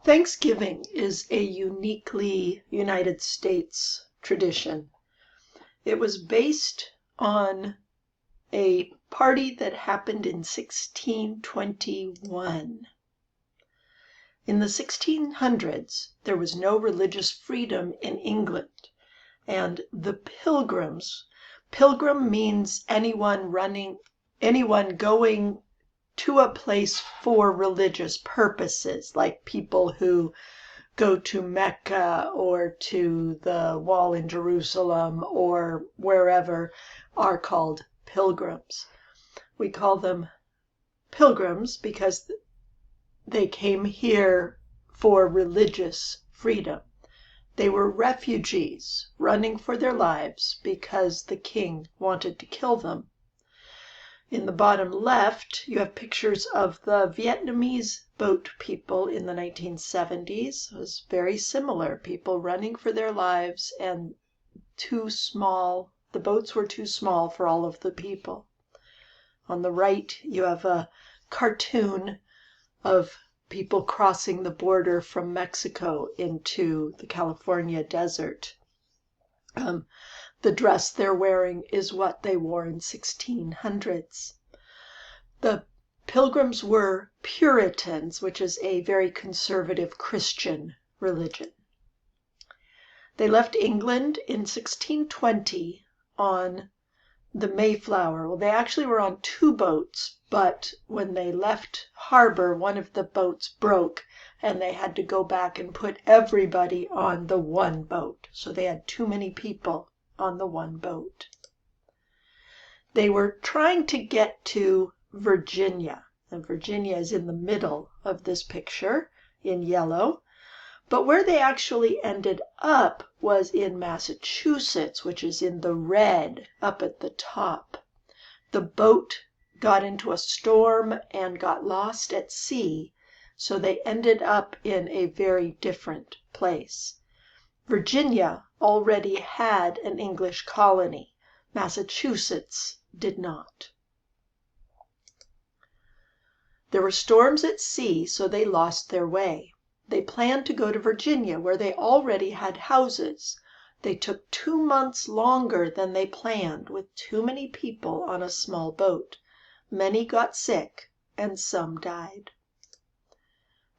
Thanksgiving is a uniquely United States tradition. It was based on a party that happened in 1621. In the 1600s, there was no religious freedom in England, and the pilgrim means anyone going to a place for religious purposes, like people who go to Mecca or to the wall in Jerusalem or wherever are called pilgrims. We call them pilgrims because they came here for religious freedom. They were refugees running for their lives because the king wanted to kill them. In the bottom left, you have pictures of the Vietnamese boat people in the 1970s. It was very similar. People running for their lives and too small. The boats were too small for all of the people. On the right, you have a cartoon of people crossing the border from Mexico into the California desert. The dress they're wearing is what they wore in 1600s. The Pilgrims were Puritans, which is a very conservative Christian religion. They left England in 1620 on the Mayflower. Well, they actually were on two boats, but when they left harbor, one of the boats broke, and they had to go back and put everybody on the one boat. So they had too many people on the one boat. They were trying to get to Virginia, and Virginia is in the middle of this picture in yellow. But where they actually ended up was in Massachusetts, which is in the red up at the top. The boat got into a storm and got lost at sea, so they ended up in a very different place. Virginia already had an English colony. Massachusetts did not. There were storms at sea, so they lost their way. They planned to go to Virginia, where they already had houses. They took 2 months longer than they planned, with too many people on a small boat. Many got sick, and some died.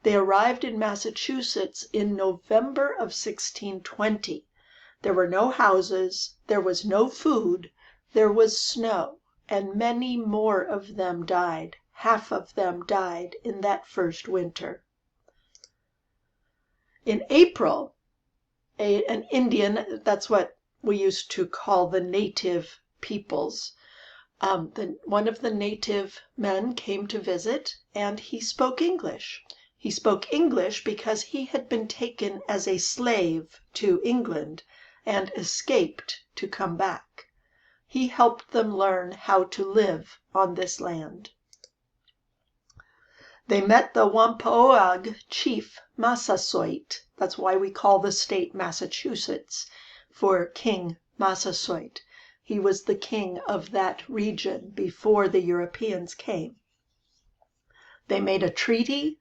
They arrived in Massachusetts in November of 1620. There were no houses, there was no food, there was snow, and many more of them died. Half of them died in that first winter. In April, an Indian, that's what we used to call the native peoples, one of the native men came to visit, and he spoke English. He spoke English because he had been taken as a slave to England and escaped to come back. He helped them learn how to live on this land. They met the Wampanoag chief Massasoit. That's why we call the state Massachusetts, for King Massasoit. He was the king of that region before the Europeans came. They made a treaty,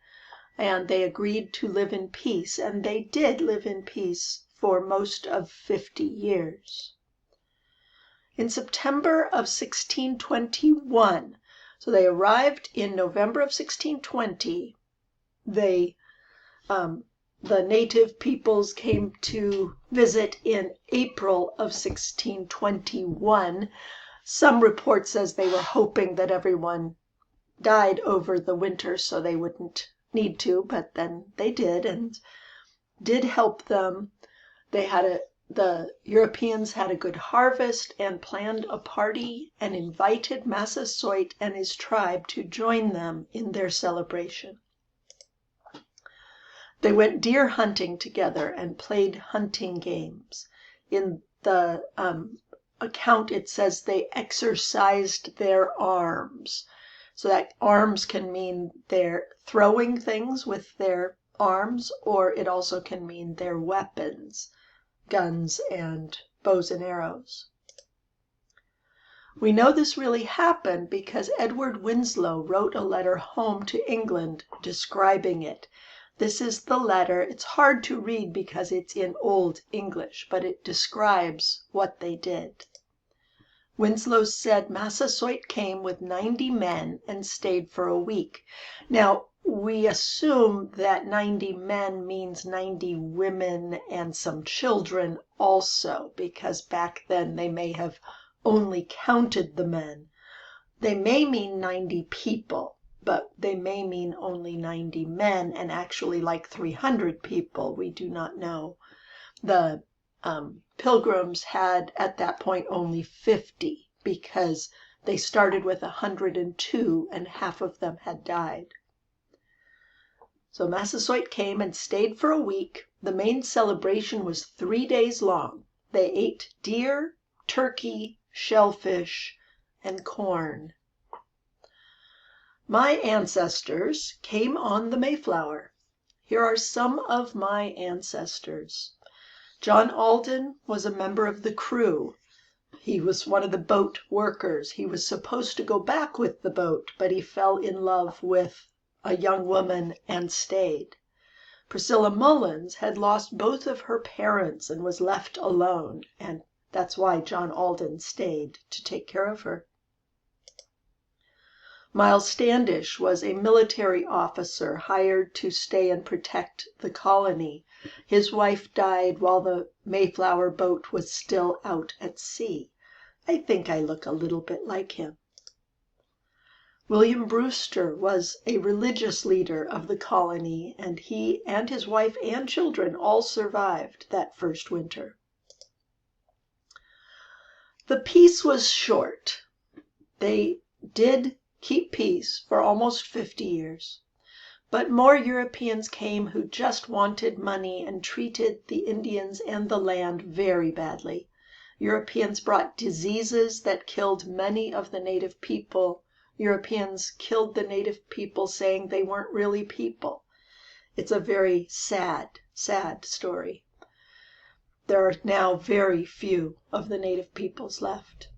and they agreed to live in peace, and they did live in peace for most of 50 years. In September of 1621, so they arrived in November of 1620, the native peoples came to visit in April of 1621. Some report says they were hoping that everyone died over the winter so they wouldn't need to, but then they did and did help them. The Europeans had a good harvest and planned a party and invited Massasoit and his tribe to join them in their celebration. They went deer hunting together and played hunting games. In the account, it says they exercised their arms. So that arms can mean they're throwing things with their arms, or it also can mean their weapons, guns and bows and arrows. We know this really happened because Edward Winslow wrote a letter home to England describing it. This is the letter. It's hard to read because it's in Old English, but it describes what they did. Winslow said Massasoit came with 90 men and stayed for a week. Now, we assume that 90 men means 90 women and some children also, because back then they may have only counted the men. They may mean 90 people, but they may mean only 90 men and actually like 300 people. We do not know. The Pilgrims had at that point only 50 because they started with 102 and half of them had died. So Massasoit came and stayed for a week. The main celebration was 3 days long. They ate deer, turkey, shellfish, and corn. My ancestors came on the Mayflower. Here are some of my ancestors. John Alden was a member of the crew. He was one of the boat workers. He was supposed to go back with the boat, but he fell in love with a young woman and stayed. Priscilla Mullins had lost both of her parents and was left alone, and that's why John Alden stayed to take care of her. Miles Standish was a military officer hired to stay and protect the colony. His wife died while the Mayflower boat was still out at sea. I think I look a little bit like him. William Brewster was a religious leader of the colony, and he and his wife and children all survived that first winter. The peace was short. They did keep peace for almost 50 years. But more Europeans came who just wanted money and treated the Indians and the land very badly. Europeans brought diseases that killed many of the native people. Europeans killed the native people saying they weren't really people. It's a very sad, sad story. There are now very few of the native peoples left.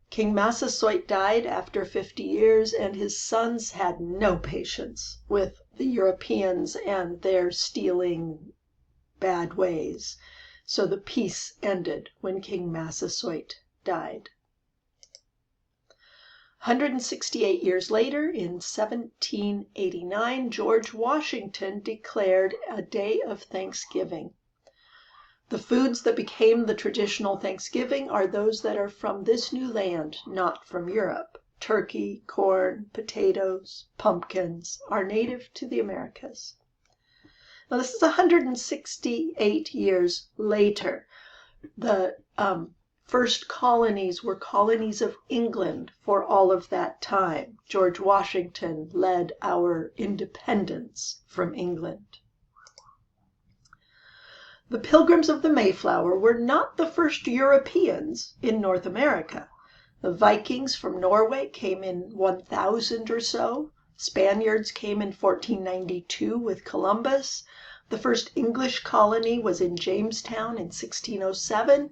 King Massasoit died after 50 years, and his sons had no patience with the Europeans and their stealing bad ways. So the peace ended when King Massasoit died. 168 years later, in 1789, George Washington declared a day of Thanksgiving. The foods that became the traditional Thanksgiving are those that are from this new land, not from Europe. Turkey, corn, potatoes, pumpkins are native to the Americas. Now this is 168 years later. The first colonies were colonies of England for all of that time. George Washington led our independence from England. The Pilgrims of the Mayflower were not the first Europeans in North America. The Vikings from Norway came in 1000 or so. Spaniards came in 1492 with Columbus. The first English colony was in Jamestown in 1607.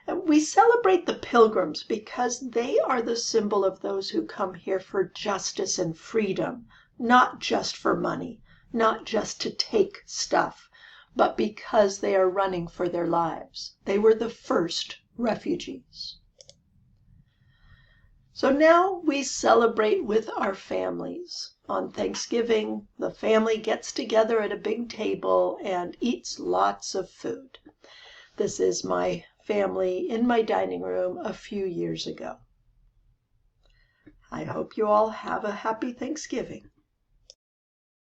And we celebrate the Pilgrims because they are the symbol of those who come here for justice and freedom, not just for money, not just to take stuff, but because they are running for their lives. They were the first refugees. So now we celebrate with our families. On Thanksgiving, the family gets together at a big table and eats lots of food. This is my family in my dining room a few years ago. I hope you all have a happy Thanksgiving.